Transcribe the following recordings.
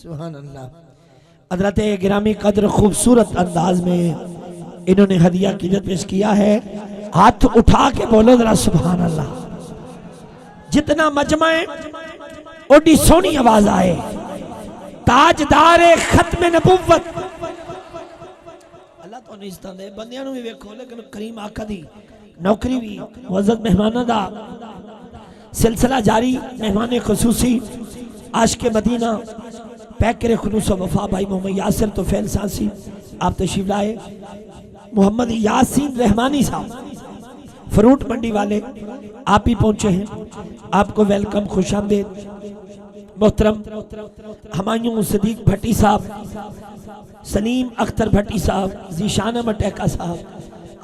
سبحان اللہ. حضرت گرامی قدر خوبصورت انداز میں انہوں نے ہدیہ عقیدت پیش کیا ہے. ہاتھ اٹھا کے بولو ذرا سبحان اللہ. جتنا مجمع اوڈی سونی آواز آئے. تاجدار ختم نبوت. اللہ تو نشتہ دے بندیاں نو بھی ویکھو لیکن کریم آقا دی نوکری بھی معزز مہمانہ دا سلسلہ جاری. مہمان خصوصی عاشق مدینہ پیکر خلوص و وفا بھائی محمد یاسر توفیل سانسی آپ تشریف لائے. محمد یاسین رحمانی صاحب فروٹ منڈی والے آپ ہی پہنچے ہیں. آپ کو ویلکم خوش آمدید. محترم ہمایوں صدیق بھٹی صاحب, سلیم اختر بھٹی صاحب, ذیشان احمد ٹیکا صاحب,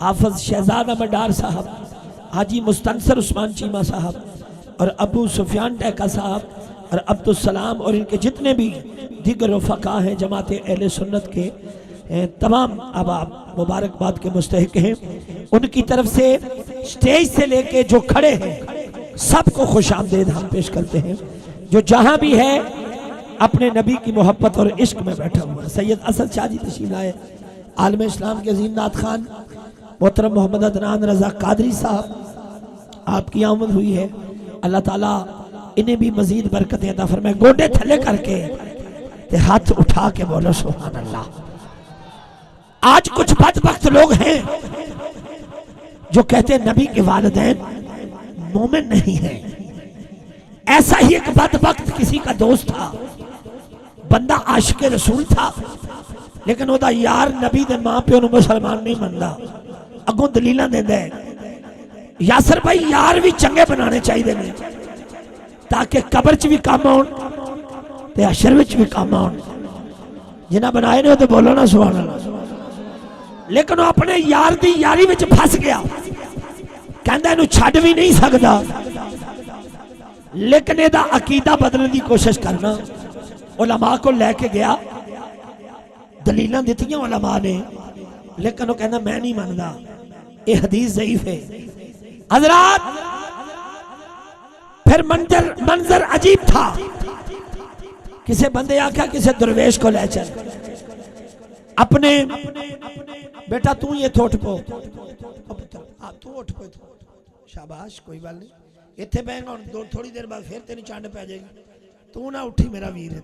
حافظ شہزاد احمد ڈار صاحب, حاجی مستنصر عثمان چیمہ صاحب اور ابو سفیان ٹیکا صاحب اور عبدالسلام اور ان کے جتنے بھی دیگر رفقا ہیں جماعت اہل سنت کے تمام احباب مبارکباد کے مستحق ہیں. ان کی طرف سے سٹیج سے لے کے جو کھڑے ہیں سب کو خوش آمدید ہم پیش کرتے ہیں. جو جہاں بھی ہے اپنے نبی کی محبت اور عشق میں بیٹھا ہوا. سید اسد شاہ جی تشریف لائے. عالم اسلام کے عظیم نعت خان محترم محمد عدنان رضا قادری صاحب آپ کی آمد ہوئی ہے. اللہ تعالیٰ انہیں بھی مزید برکتیں عطا فرمائے. گوڈے تھلے کر کے تے ہاتھ اٹھا کے بولو سبحان اللہ. آج کچھ بدبخت لوگ ہیں جو کہتے ہیں نبی کے والدین مومن نہیں ہیں. ایسا ہی ایک بدبخت کسی کا دوست تھا, بندہ عاشق رسول تھا, لیکن وہ دا یار نبی دے ماں پہ انہوں مسلمان نہیں مندا. اگوں دلیلہ دے دے یاسر بھائی یار بھی چنگے بنانے چاہیے دے تاکہ قبر چ بھی کام آن تے حشر وچ بھی کام آن. جنہ بنائے نے تو بولو نا سبحان اللہ. لیکن وہ اپنے یار دی یاری وچ پھس گیا, کہندا اینو چھڈ بھی نہیں سکدا, لیکن یہ دا عقیدہ بدلنے دی کوشش کرنا. علماء کو لے کے گیا, دلیلاں دیتیاں علماء نے, لیکن وہ کہنا میں نہیں ماندا, یہ حدیث ضعیف ہے. حضرات پھر منظر عجیب تھا. کسے بندے آکھا کسے درویش کو لے چل, اپنے بیٹا تو یہ تھوٹ پو, تو اٹھ پو, شاباش کوئی بات نہیں, اتھے بہن اور تھوڑی دیر بعد پھر تینوں چانڈ پہ جائے گی. تو نہ اٹھی میرا ویر ہے,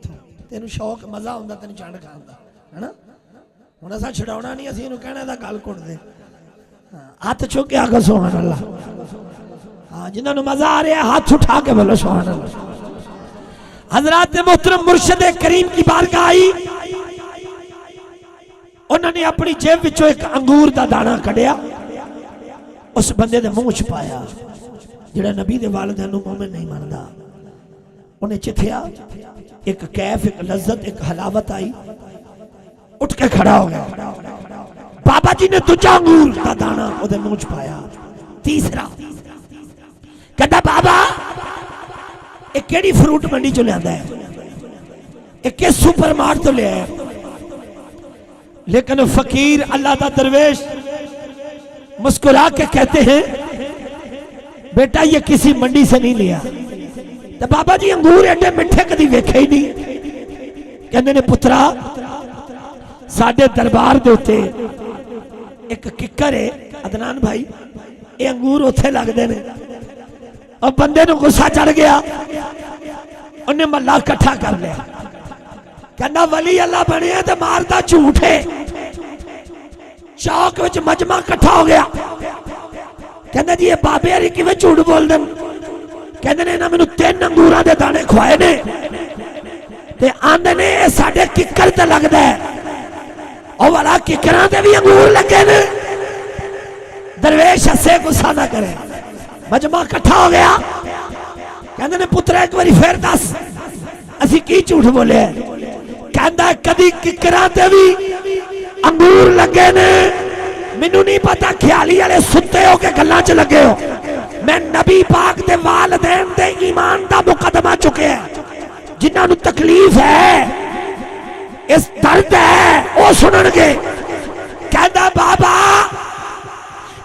تینوں شوق مزہ ہوندہ تینوں چانڈ کھاندہ ہے نا. انہاں سا چھڑاؤنا نہیں, اسی انہوں کہنا تھا گال کوٹ دے. ہاتھ چھوکے آگا سبحان اللہ. جنہوں نے مزہ آ رہے ہیں ہاتھ اٹھا کے بولو سبحان اللہ. حضرات محترم مرشد کریم کی بارگاہ آئی, انہوں نے اپنی جیب وچوں ایک انگور دا دانا کڑیا, اس بندے دے منہ چھپایا جڑا نبی دے والدین مومن نہیں ماندا. انہیں چتھیا, ایک کیف, ایک لذت, ایک حلاوت آئی, اٹھ کے کھڑا ہو گیا. بابا جی نے دوجا انگور دا دانا او دے منہ چھپایا. تیسرا کہتا بابا ایک کیڑی فروٹ منڈی جو لے آندا ہے, ایک کس سپر مارٹ تو لے آئے. لیکن فقیر اللہ دا درویش مسکرا کے کہتے ہیں بیٹا یہ کسی منڈی سے نہیں لیا. تو بابا جی انگور ایڈے مٹھے کدی ویکھے ہی نہیں. کہنے نے پترا ساڈے دربار دے ہوتے ایک ککر ہے عدنان بھائی, یہ انگور اتھے لگ دے نے. اور بندے نے غصہ چڑھ گیا, انہیں ملا کٹھا کر لیا. کہنا ولی اللہ بنے ہیں تو ماردہ جھوٹ ہے. چوک وچ مجمع کٹھا ہو گیا. کہنا جی یہ بابے علی کی میں جھوٹ بول دیں. کہنے نے میں نے 3 انگوراں دے دانے کھوائے نے, تے آندے نے یہ ساڑھے ککر تے لگ دے, اور والا ککراں تے بھی انگور لگے نے. درویش اسے غصہ نہ کرے. مجمع کٹھا ہو گیا. کہنے نے پتر ایک باری پھر دس اسی کی جھوٹ بولے ہیں. کہندہ کدی ککراں تے بھی انگور لگے نے, مینوں نہیں پتا خیالی والے ستے ہو کے گلاں چ لگے ہو. میں نبی پاک دے والدین دے ایمان دا مقدمہ چکے ہیں. جنہاں نو تکلیف ہے, اس درد ہے, وہ سنن گے. کہندہ بابا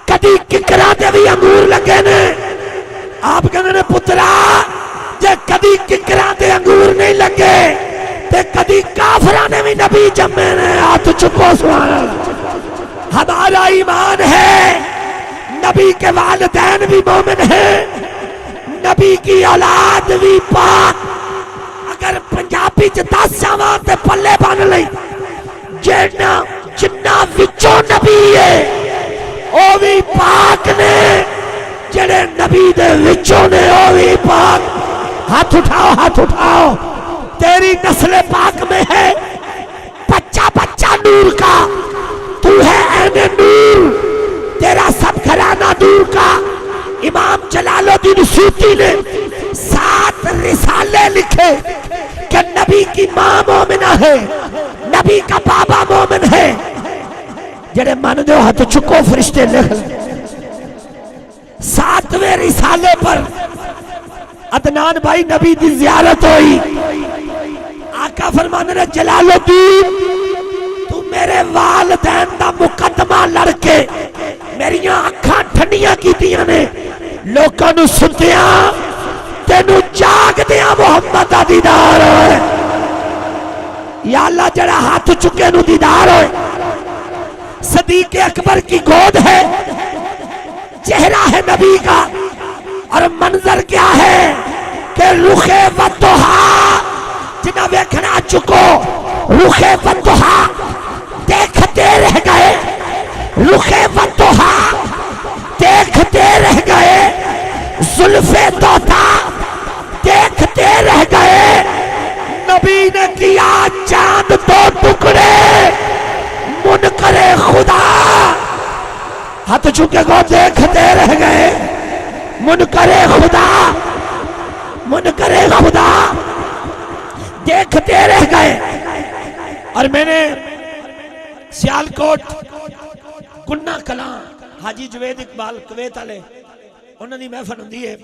کدی ککراں تے بھی انگور لگے نے. آپ کہنے نے پترا جے کدی ککراں تے انگور نہیں لگے تے کدی کافران نے بھی نبی جمع نے، ہاتھ چکو سبحان اللہ۔ ہمارا ایمان ہے نبی کے والدین بھی مومن ہیں، نبی کی اولاد بھی پاک۔ اگر پنجابی چ 10 جاواں تے پلے بن لئی، جنہ وچوں نبی ہے او بھی پاک نے، جڑے نبی دے وچوں نے او بھی پاک۔ ہاتھ اٹھاؤ، ہاتھ اٹھاؤ، تیری نسل پاک میں ہے، بچہ بچہ نور کا، تو ہے عین نور، تیرا سب گھرانہ نور کا۔ امام جلال الدین سیوطی نے 7 رسالے لکھے کہ نبی کی ماں مومنہ ہے، نبی کا بابا مومن ہے۔ جڑے مان دے ہاتھ چکو فرشتے لکھ لیں۔ 7ویں رسالے پر عدنان بھائی نبی دی زیارت ہوئی، آقا فرمانے نے جلال الدین تو میرے والدین دا مقدمہ لڑ کے میریاں اکھاں ٹھنڈیاں کیتیاں نے، لوکاں نو ستیاں تینو جاگ دیاں محمد دا دیدار ہوئے۔ یا اللہ جڑا ہاتھ چکے نو دیدار ہوئے۔ صدیق اکبر کی گود ہے، چہرہ ہے نبی کا، اور منظر کیا ہے کہ رخ والضحیٰ، جنہ ویکھنا چکو رخ والضحیٰ دیکھتے رہ گئے، رخ والضحیٰ دیکھتے رہ گئے، زلف طوطا دیکھتے رہ گئے۔ نبی نے کیا چاند 2 ٹکڑے، منکر خدا ہاتھ چکے کو دیکھتے رہ گئے، منکر خدا، منکر خدا دیکھتے رہ گئے۔ اور میں نے سیالکوٹ گنہ کلاں حاجی جوید اقبال کویت والے انہوں نے محفل ہوندی ہے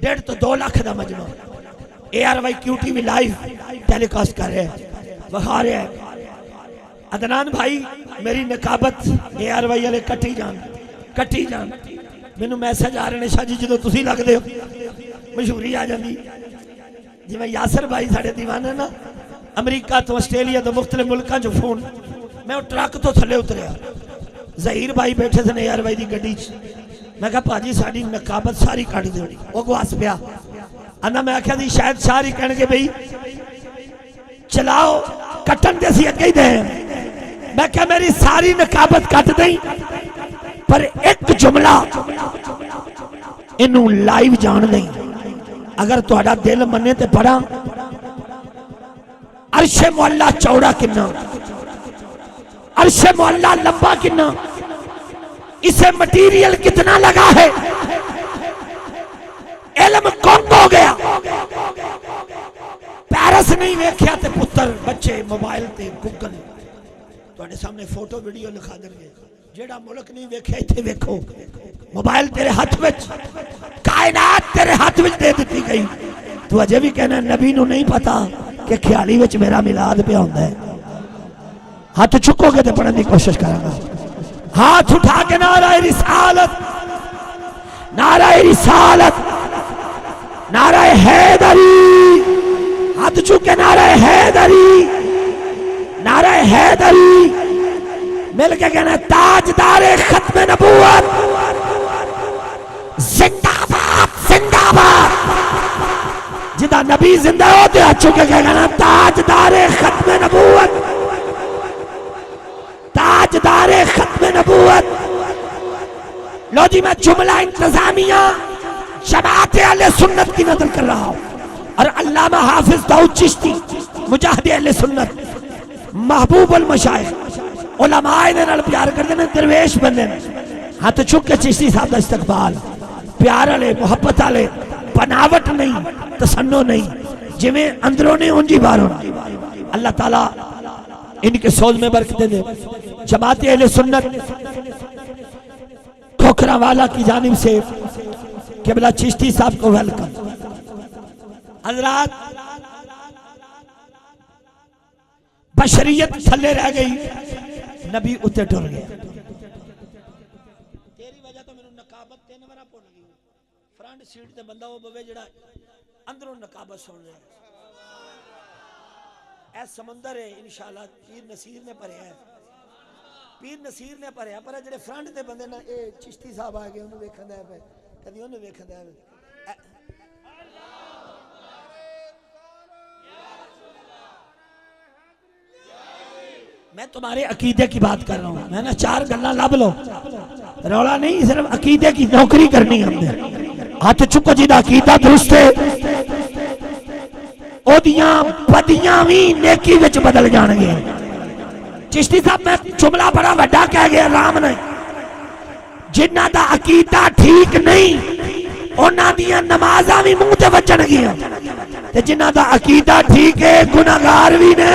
1.5 تو 2 لاکھ دا مجمع، ARY QTV لائیو ٹیلی کاسٹ کر رہے ہیں، بخا رہے ہیں۔ عدنان بھائی میری نقابت ARY والے کٹی جان، کٹی جان۔ مینوں میسج آ رہے ہیں، شاہ جی جدوں تسی لگ دے ہو مشہوری آ جاندی، جی میں یاسر بھائی ساڑے دیوانے نا، امریکہ تو آسٹریلیا تو مختلف ملکاں جو فون، میں ٹرک تو تھلے اتریا، ظہیر بھائی بیٹھے تھے ARY دی گڈی چ، میں کہا پاجی ساڑی نقابت ساری کٹ دے، وہ گواس پیا انا، میں آکھیا دی شاید ساری کہنے کے بھئی چلاؤ کٹن دے سی اگے ہی دیں، میں کہا میری ساری نقابت کٹ دیں پر ایک جملہ انہوں لائیو جان دیں، اگر توڑا دل منے تے پڑھا، عرش معلہ چوڑا کنا، عرش معلہ لمبا کنا، اسے مٹیریل کتنا لگا ہے، علم کونگ ہو گیا۔ پیرس نہیں ویکھیا تے پتر بچے موبائل تے گوگل توڑے سامنے فوٹو ویڈیو لکھا دیں گے، جیڑا ملک نہیں ویکھیا اتھے ویکھو، موبائل تیرے ہاتھ وچ، کائنات تیرے ہاتھ وچ دے دیتی گئی، تو اجے بھی کہنا نبی نو نہیں پتا کہ خیالی وچ میرا میلاد پہ ہوندا ہے۔ ہاتھ چکو گے تے پڑھنے کی کوشش کریں گا، ہاتھ اٹھا کے نعرہ رسالت، نعرہ رسالت، نعرہ حیدری، ہاتھ چکے نعرہ حیدری، نعرہ حیدری، مل کے کہنا تاجدار ختم نبوت زندہ باد، زندہ باد، جدہ نبی زندہ ہوتے ہاتھ چکے کہنا تاجدار ختم نبوت، تاجدار ختم نبوت۔ لو جی میں جملہ انتظامیہ جماعت اہل سنت کی نظر کر رہا ہوں، اور علامہ حافظ داؤد چشتی مجاہد اہل سنت، محبوب المشائخ، علماء نے نال پیار کر دینے، درویش بننے، ہاتھ چک کے چشتی صاحب دا استقبال، پیار والے، محبت والے، بناوٹ نہیں، تصنع نہیں، جویں اندروں نے انجی باروں۔ اللہ تعالیٰ ان کے سوز میں برکت دے۔ جماعت اہل سنت کھوکھرا والا کی جانب سے قبلہ چشتی صاحب کو ویلکم۔ حضرات بشریت تھلے رہ گئی، نبی اتے ٹر گیا۔ تیری وجہ تو میں نقابت 3 بار پڑ گئی، فرنٹ سیٹ تے بندہ وہ بوے جڑا اندروں نقابت سن رہا ہے، سمندر ہے انشاءاللہ پیر نصیر نے پڑھیا ہے، پیر نصیر نے پڑھیا، پر جڑے فرنٹ دے بندے نا اے چشتی صاحب آ گئے انہوں ویکھن دے پے، کدی انہوں ویکھن دے پے۔ میں تمہارے عقیدے کی بات کر رہا ہوں، میں نا 4 گلاں لب لو، رولا نہیں، صرف عقیدے کی نوکری کرنی ہم نے۔ ہاتھ چکو جیدہ عقیدہ درست ہے او دیاں بدیاں بھی نیکی وچ بدل جان گے۔ چشتی صاحب میں جملہ بڑا وڈا کہہ گیا رام نے، جنہ دا عقیدہ ٹھیک نہیں انہاں دیاں نمازاں بھی منہ تے وجن گیاں، تے جنہ دا عقیدہ ٹھیک ہے گناہگار بھی نے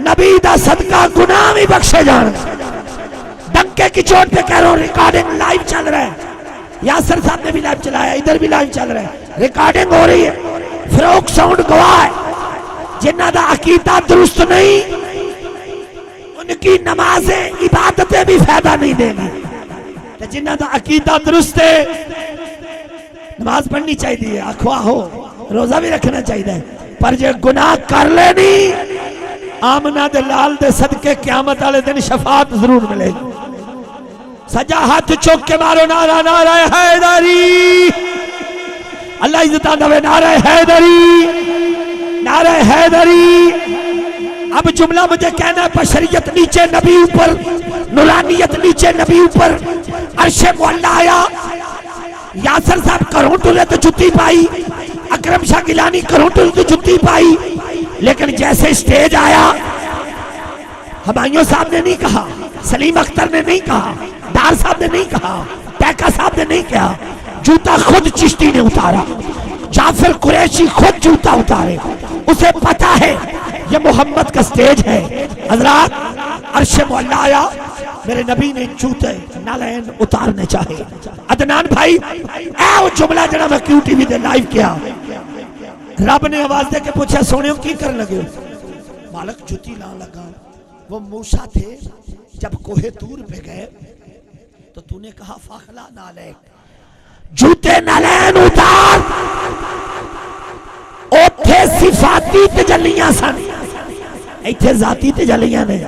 نبی دا صدقہ گناہ بھی بخشے جان۔ ڈنکے کی چوٹ پہ کہہ رہا ہوں، ریکارڈنگ لائیو چل رہا ہے، یاسر صاحب نے بھی لائیو چلایا، ادھر بھی لائیو چل رہا ہے، ریکارڈنگ ہو رہی ہے، فروغ ساؤنڈ گواہ ہے۔ جنہ دا عقیدہ درست نہیں ان کی نمازیں عبادتیں بھی فائدہ نہیں دیں گی، جنہ دا عقیدہ درست ہے نماز پڑھنی چاہیے، اخوا ہو روزہ بھی رکھنا چاہیے، پر جے گناہ کر لے نہیں آمنہ دے لال دے صدقے قیامت والے دن شفاعت ضرور ملے گی۔ سجا ہاتھ چوک کے مارو نعرہ نعرہ حیدری، اللہ عزتہ دوے نعرہ حیدری، نعرہ حیدری۔ اب جملہ مجھے کہنا ہے، بشریت نیچے نبی اوپر، نورانیت نیچے نبی اوپر، عرش معلا آیا، یاسر صاحب کروں ٹولے تو جتی پائی، اکرم شاہ گیلانی کروں ٹولے تو جتی پائی، لیکن جیسے سٹیج آیا ہمایوں صاحب نے نہیں کہا، سلیم اختر نے نہیں کہا، ڈار صاحب نے نہیں کہا، پیکا صاحب نے نہیں کہا، جوتا خود چشتی نے اتارا، جعفر قریشی خود جوتا اتارے، اسے پتا ہے یہ محمد کا سٹیج ہے۔ حضرات عرش معلا آیا، میرے نبی نے جوتے نالین اتارنے چاہے۔ عدنان بھائی اے وہ جملہ جنہا میں کیو ٹی وی دے لائیو کیا، رب نے آواز دے کے پوچھا سونے کی کر لگے، مالک جوتی لان لگا۔ وہ موسیٰ تھے جب کوہ طور پہ گئے تو تو نے کہا فاخلا نالیک، جوتے نالین اتار، اوتھے صفاتی تجلیاں سن، ایتھے ذاتی تجلیاں نے۔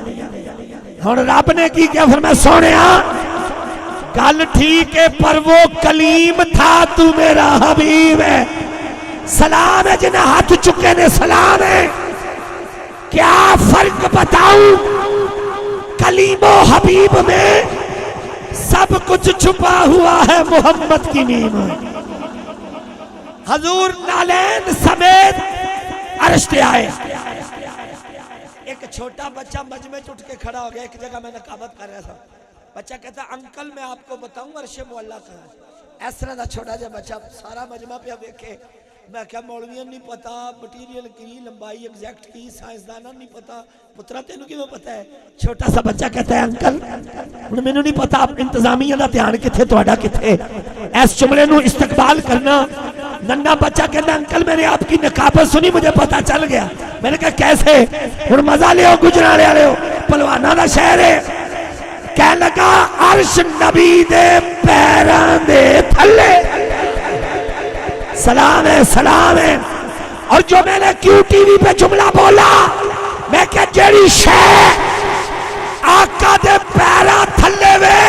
اور رب نے کی کیا فرمایا، سونیا گل ٹھیک ہے پر وہ کلیم تھا، تو میرا حبیب ہے۔ سلام ہے جنہیں ہاتھ چکے نے، سلام ہے۔ کیا فرق بتاؤں کلیم و حبیب میں، سب کچھ چھپا ہوا ہے محمد کی نیم۔ حضور نالین سمیت عرش پہ آئے، ایک چھوٹا بچہ مجمع اٹھ کے کھڑا ہو گیا، ایک جگہ میں نقابت کر رہا تھا، بچہ کہتا انکل میں آپ کو بتاؤں عرش معلا کہاں ہے۔ اس طرح دا چھوٹا جا بچہ سارا مجمع پہ دیکھے، میں کہا مولویوں نہیں پتا مٹیریل کی لمبائی ایگزیکٹ کی، سائنسدانہ نہیں پتا، پترہ تینوں کی وہ پتا ہے۔ چھوٹا سا بچہ کہتا ہے انکل میں نہیں پتا آپ انتظامیہ دا دھیان کتھے توڑا کتھے، ایس جملے نو استقبال کرنا۔ ننہ بچہ کہتا ہے انکل میں نے آپ کی نقابت سنی مجھے پتا چل گیا۔ میں نے کہا کیسے؟ اور مزہ لے ہو گجرانے لے ہو، پلوانہ دا شہر ہے۔ کہنے لگا عرش نبی دے پیران دے تھلے، سلام ہے سلام ہے۔ اور جو میں نے کیو ٹی وی پہ جملہ بولا، میں کہ جیڑی شے آقا دے پیرا تھلے وے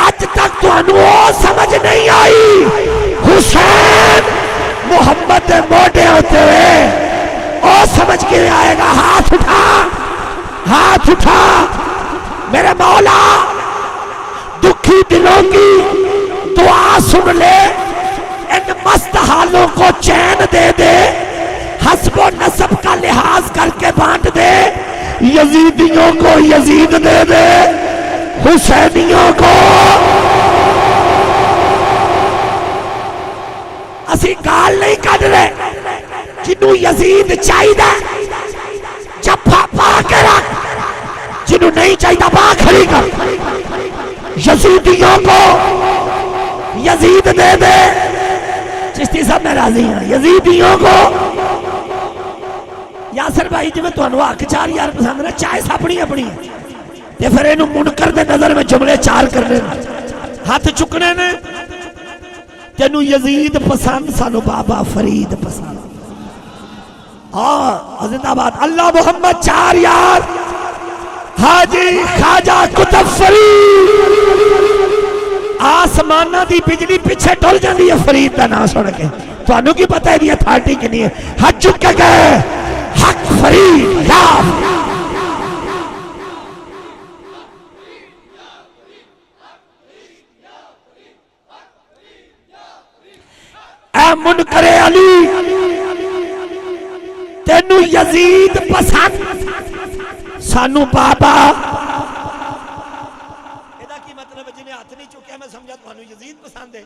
آج تک تو انہوں سمجھ نہیں آئی، حسین محمد دے موڑے ہوتے ہوئے او سمجھ کے آئے گا۔ ہاتھ اٹھا، ہاتھ اٹھا، میرے مولا دکھی دلوں کی دعا سن لے، ان مست حالوں کو چین دے دے، حسب و نسب کا لحاظ کر کے بانٹ دے، یزیدیوں کو یزید دے دے، حسینیوں کو۔ اسی گال نہیں کر رہے، جنہوں یزید چاہیے جفا پا کے رکھ، جنہوں نہیں چاہیے باں کھڑی کر۔ یزیدیوں کو یزید دے دے، چشتی صاحب میں راضی ہیں، یزیدیوں کو۔ یاسر بھائی جی میں تو انواع کے 4 یار پسند رہے، چاہے ساپنی اپنی ہے تے پھر انہوں منکر دے نظر میں جملے 4 کرنے، ہاتھ چکنے نے۔ تینوں یزید پسند، سانو بابا فرید پسند۔ زندہ باد اللہ محمد چار یار حاجی خواجہ قطب فرید آسمانہ دی بجلی پیچھے ٹول جاندی ہے فرید دا نام سن کے تو انہوں کی پتہ ہے دی اتھارٹی کی نہیں ہے حق چک کے گئے حق فرید یا اے منکر علی تینو یزید پسند سانو بابا ایدہ کی مطلب ہے جنہیں ہاتھ نہیں چکے میں سمجھا تو انو یزید پسند ہے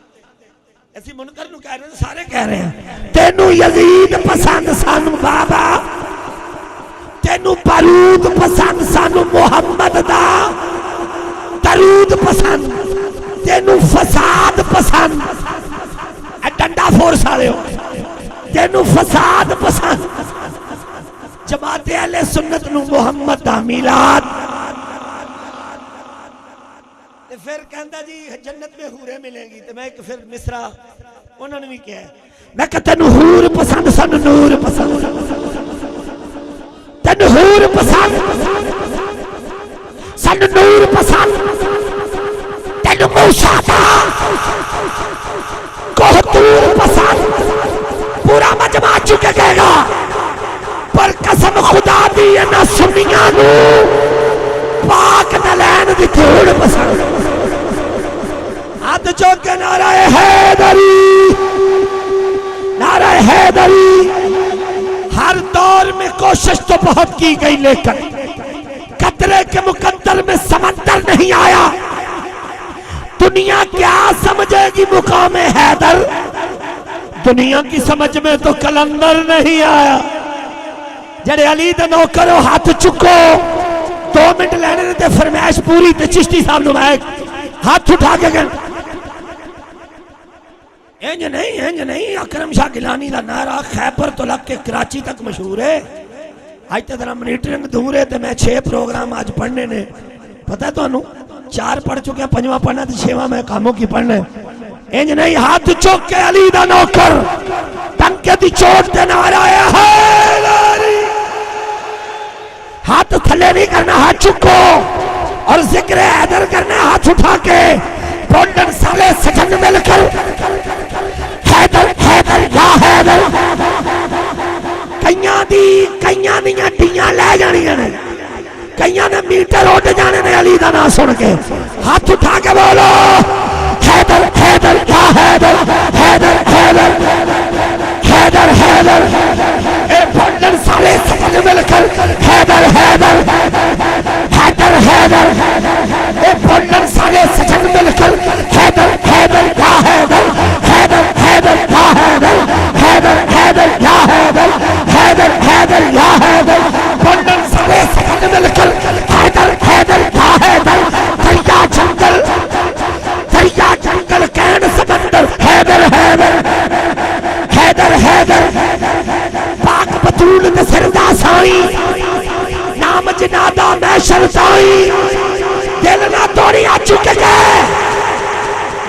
ایسی منکر نو کہہ رہے ہیں سارے کہہ رہے ہیں تینو یزید پسند سانو بابا تینو بارود پسند سانو محمد دا درود پسند تینو فساد پسند ڈنڈا فورس آ رہے ہو تینو فساد پسند جماعت اہل سنت نو محمد دا میلاد پھر کہندا جی جنت میں حوریں ملیں گی تو میں ایک پھر مصرع انہوں نے بھی کیا ہے میں کہتا تینو حور پسند سن نور پسند تینو حور پسند سن نور پسند تینو موسیٰ دا کوہتور پسند پورا مجمع چکے گئے گا پر قسم خدا دی نہ سنیاں نو پاک نلین دی تھوڑ پسند ہاتھ چوکے نعرہ حیدری نعرہ حیدری ہر دور میں کوشش تو بہت کی گئی لیکن قطرے کے مقدر میں سمندر نہیں آیا دنیا کیا سمجھے گی مقام حیدر دنیا کی سمجھ میں تو کلندر نہیں آیا جڑے علی دے نوکرو ہاتھ چکو 2 منٹ لینے تے فرمائش پوری تے چشتی صاحب نمائے ہاتھ اٹھا کے گئے اینج نہیں اکرم شاہ گیلانی دا نعرہ خیبر تو لگ کے کراچی تک مشہور ہے آج تے ذرا منیٹرنگ دور ہے تے میں 6 پروگرام آج پڑھنے نے پتہ ہے تو انہوں 4 پڑھ چکے ہیں 5واں پڑھنا تے 6واں میں کاموں کی پڑھنے اینج نہیں ہاتھ چوک کے علی دا نوکر ٹنکے دی چوٹ تے نعرہ حیدری ہاتھ تھلے نہیں کرنا ہاتھ چکو اور ذکر حیدر کرنا ہاتھ اٹھا کے گولڈن سالے سجن مل کر حیدر حیدر یا حیدر کئیاں دیاں ٹیاں لے جانی ہیں کئیاں نے میٹر اٹھ جانے نے علی دا نام سن کے ہاتھ اٹھا کے بولو حیدر حیدر یا حیدر حیدر حیدر حیدر حیدر اے گولڈن سالے سجن مل کر حیدر حیدر حیدر حیدر اے گولڈن سالے سجن مل کر حیدر حیدر یا حیدر حیدر حیدر یا حیدر حیدر حیدر یا حیدر حیدر حیدر یا حیدر گولڈن سالے سجن مل کر حیدر حیدر یا حیدر دریا جنگل کین سمندر حیدر حیدر حیدر حیدر پاک بطول دے سردا سائی نام جنادہ میں شرطائی دل نہ توڑی آ چکے گئے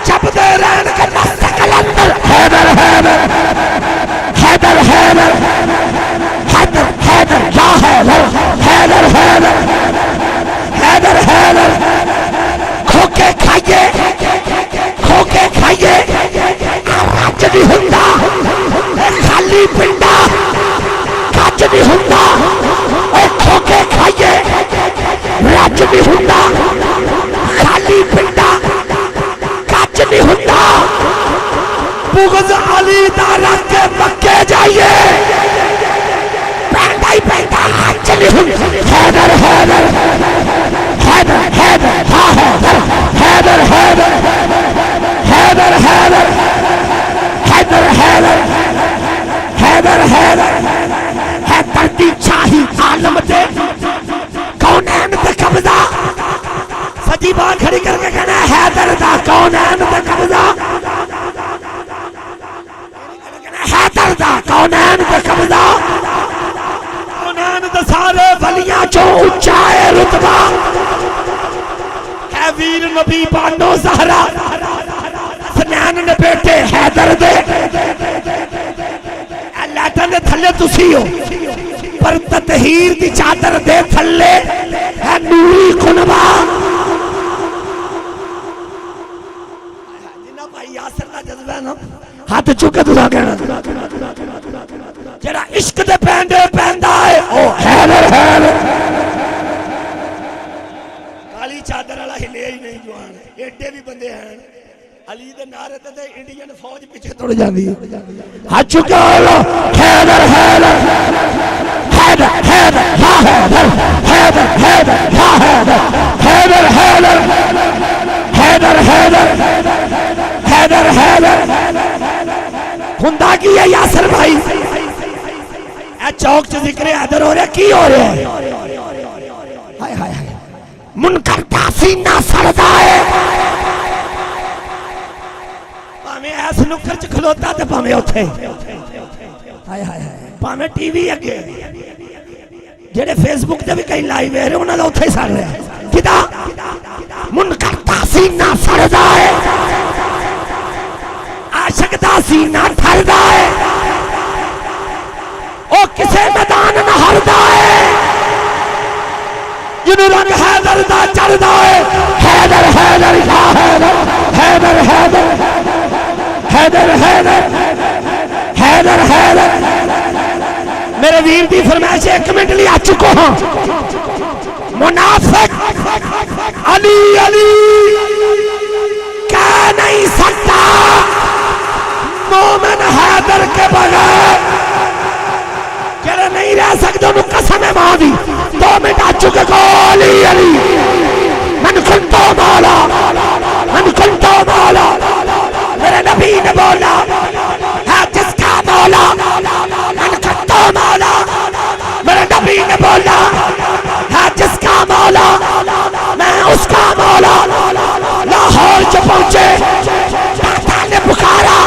جب دے رہن کے نست کلندر حیدر حیدر حیدر حیدر حیدر حیدر یا حیدر حیدر حیدر حیدر حیدر کھوکے کھائیے راج بھی ہندہ خالی پنڈا کاج بھی ہندہ کھوکے کھائیے راج بھی ہندہ خالی پنڈا کاج بھی ہندہ بغض علی دا رکھ کے مکے جائیے پینڈا ہی پینڈا آج بھی ہندہ حیدر حیدر حیدر حیدر ہاں حیدر حیدر حیدر حیدر حیدر حیدر حیدر حیدر حیدر حیدر دی چاہی عالم دے کونین دے قبضہ سجی بان کھڑی کر کے کہنا ہے حیدر دا کونین دے قبضہ حیدر دا کونین دے قبضہ کونین دے سارے ولیاں جو اچھائے رتبہ ہے ویر نبی بانو زہرہ سنین نے بیٹے حیدر دے لیٹن دے تھلے تسی ہو پر تطہیر دی چادر دے تھلے ہے نوری کنبا جنہ بھائی یاسر دا جذبہ ہے نا ہاتھ چکے تو کہنا جڑا عشق دے پہندے پہندا ہے او حیدر حیدر کالی چادر والا ہلے ہی نہیں جوان ایڈے بھی بندے ہیں علی دے نعرے تے انڈین فوج پیچھے توڑ جاندی ہے ہاتھ چکے حیدر حیدر حیدر حیدر یا حیدر حیدر حیدر یا حیدر حیدر حیدر حیدر حیدر حیدر ہندا کی ہے یاسر بھائی اے چوک چ ذکر حیدر ہو رہا کی ہو رہا ہے ہائے ہائے ہائے منکر دا سینہ سڑدا ہے پاویں ایس نکر چ کھلوتا تے پاویں اوتھے ہائے ہائے پاویں ٹی وی اگے جڑے فیس بک تے بھی کئی لائیو ہے انہاں دا اوتھے سڑ رہا ہے کدا منکر دا سینہ سڑدا ہے عاشق دا سینہ ٹھردا ہے او کسے میدان نہ ہردا ہے جنوں رنگ حیدر دا چڑھدا ہے حیدر حیدر یا حیدر حیدر حیدر حیدر حیدر حیدر میرے ویر دی فرمائش ایک منٹ لیا چکو ہاں منافق علی علی کہہ نہیں سکتا مومن حیدر کے بغیر جڑے نہیں رہ سکتے انہوں قسم ہے ماں دی 2 منٹ آ چکے کو علی علی من کنتو مولا من کنتو مولا میرے نبی نے بولا ہے جس کا مولا من کنتو مولا میرے نبی نے بولا ہے جس کا مولا میں اس کا مولا لاہور جو پہنچے داتا نے پکارا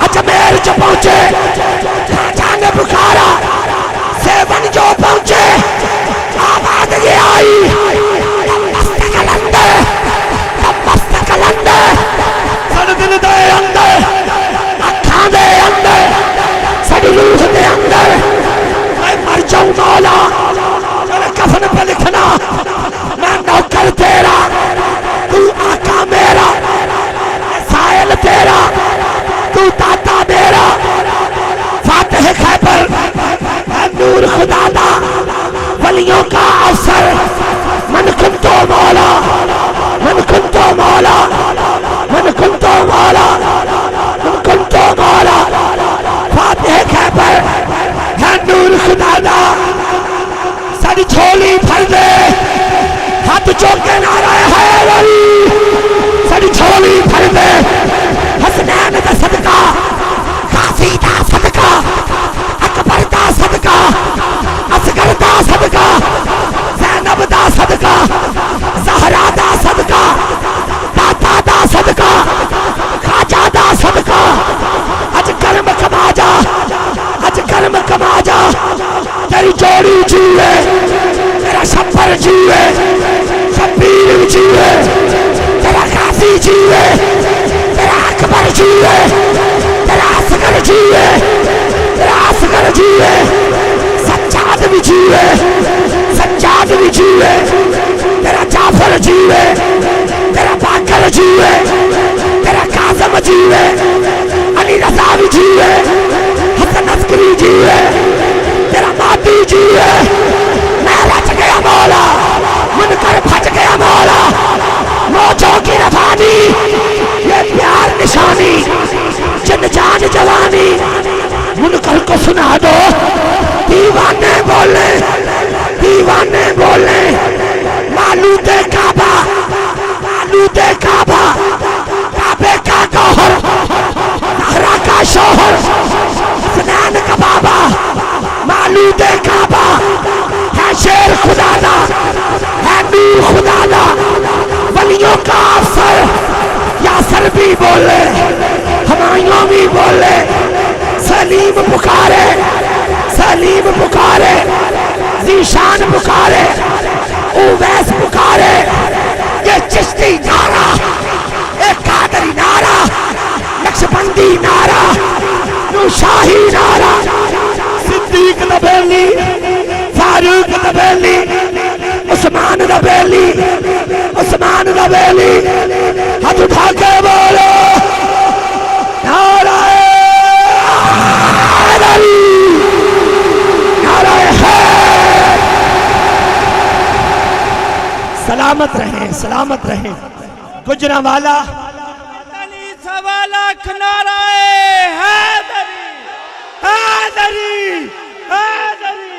اجمیر جو پہنچے خواجہ نے پکارا سیون جو پہنچے آبادگی آئی مست کلندر مست کلندر سڑ دل دے اندر اکھاں دے اندر سڑ روح دے اندر میں مر جاؤں مولا میرے کفن پہ لکھنا میں نوکر تیرا تو آقا میرا سائل تیرا تو داتا میرا فاتح خیبر نور خدا دا ولیوں کا افسر من کنتو مولا من کنتو مولا من کنتو مولا من کنتو مولا فاتح خیبر ہے نور خدا دا ساری جھولی بھر دے ہاتھ چوکے نعرہ ہے علی ساری جھولی بھر دے حسنین دا صدقہ غازی دا صدقہ اکبر دا صدقہ اصغر دا صدقہ زینب دا صدقہ زہرا دا صدقہ داتا دا صدقہ خواجہ دا صدقہ اج کرم کما جا اج کرم کما جا تیری جوڑی جیوے تیرا شبر جیوے شبیر جیوے تیرا غازی جیوے تیرا اکبر جیوے تیرا اصغر جیوے تیرا اصغر جیوے سجاد بھی جیوے سجاد بھی جیوے تیرا جعفر جیوے تیرا باقر جیوے تیرا قاسم جیوے علی رضا بھی جیوے حسن عسکری جیوے تیرا مادی جیوے میں رچ گیا مولا منکر پھٹ گیا مولا موجوں کی رفانی یہ پیار نشانی جن جان جوانی منکر کو سنا دو دیوانے بولے دیوانے بولے مالود کعبہ مالود کعبہ کعبے کا گوہر زہرا کا شوہر حسنین کا بابا مالود کعبہ ہے شیر خدا دا ہے نور خدا دا ولیوں کا افسر یاسر بھی بولے ہمایوں بھی بولے سلیم پکارے سلیم پکارے دا بیلی عثمان دا بیلی عثمان دا بیلی ہاتھ اٹھا کے بولو نعرہ حیدری نعرہ حیدر سلامت رہیں سلامت رہیں گجرانوالہ سوا لاکھ نعرہ حیدری حیدری حیدری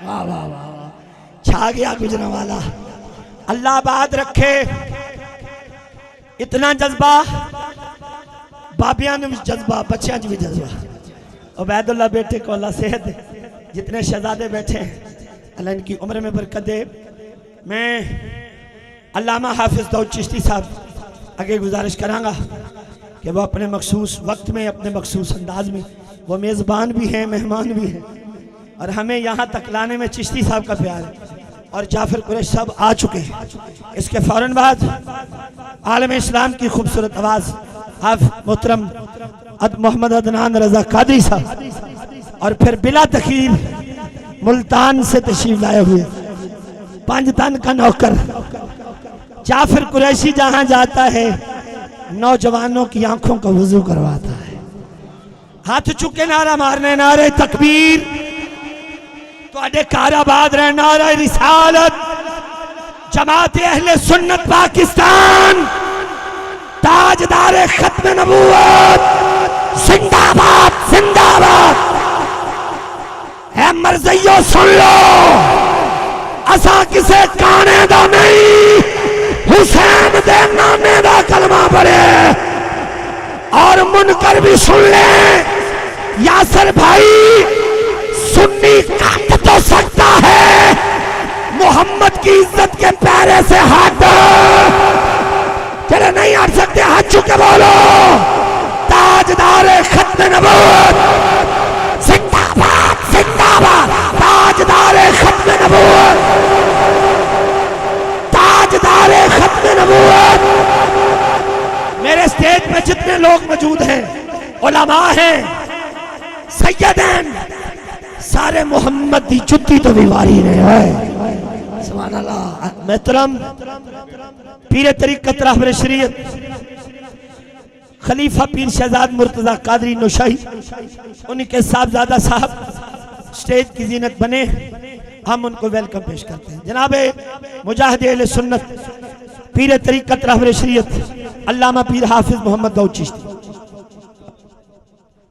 واہ واہ واہ واہ چھا گیا گجرانوالہ اللہ آباد رکھے اتنا جذبہ بابیاں نے بھی جذبہ بچیاں بھی جذبہ عبید اللہ بیٹے کو اللہ صحت دے جتنے شہزادے بیٹھے اللہ ان کی عمر میں برکت دے میں علامہ حافظ داؤد چشتی صاحب آگے گزارش کروں گا کہ وہ اپنے مخصوص وقت میں اپنے مخصوص انداز میں وہ میزبان بھی ہیں مہمان بھی ہیں اور ہمیں یہاں تک لانے میں چشتی صاحب کا پیار ہے اور جعفر قریش صاحب آ چکے ہیں اس کے فوراً بعد عالم اسلام کی خوبصورت آواز حافظ محترم محمد عدنان رضا قادری صاحب اور پھر بلا تخیر ملتان سے تشریف لائے ہوئے پانچتان کا نوکر جعفر قریشی جہاں جاتا ہے نوجوانوں کی آنکھوں کا وضو کرواتا ہے ہاتھ چکے نعرہ مارنے نعرہ تکبیر تو اڈے کار آباد رہے نعرہ رسالت جماعت اہل سنت پاکستان تاجدار ختم نبوت زندہ باد زندہ باد اے مرزیو سن لو اسا کسے کانے دا نہیں حسین دے نانے دا کلمہ پڑھے اور منکر بھی سن لے یاسر بھائی سنی کٹ تو سکتا ہے محمد کی عزت کے پیرے سے ہاتھ چلے نہیں ہٹ سکتے ہاتھ چکے بولو تاجدار ختم نبوت زندہ باد زندہ باد تاجدار ختم نبوت تاجدار ختم نبوت میرے سٹیج پہ جتنے لوگ موجود ہیں علماء ہیں سیدین سارے محمد دی جتی تو بیواری رہے ہیں سبحان اللہ محترم پیر طریقت رہبر شریعت خلیفہ پیر شہزاد مرتضی قادری نوشاہی ان کے صاحبزادہ صاحب سٹیج کی زینت بنے ہم ان کو ویلکم پیش کرتے ہیں جناب مجاہد اہل سنت پیر طریقت رہبر شریعت علامہ پیر حافظ محمد داؤد چشتی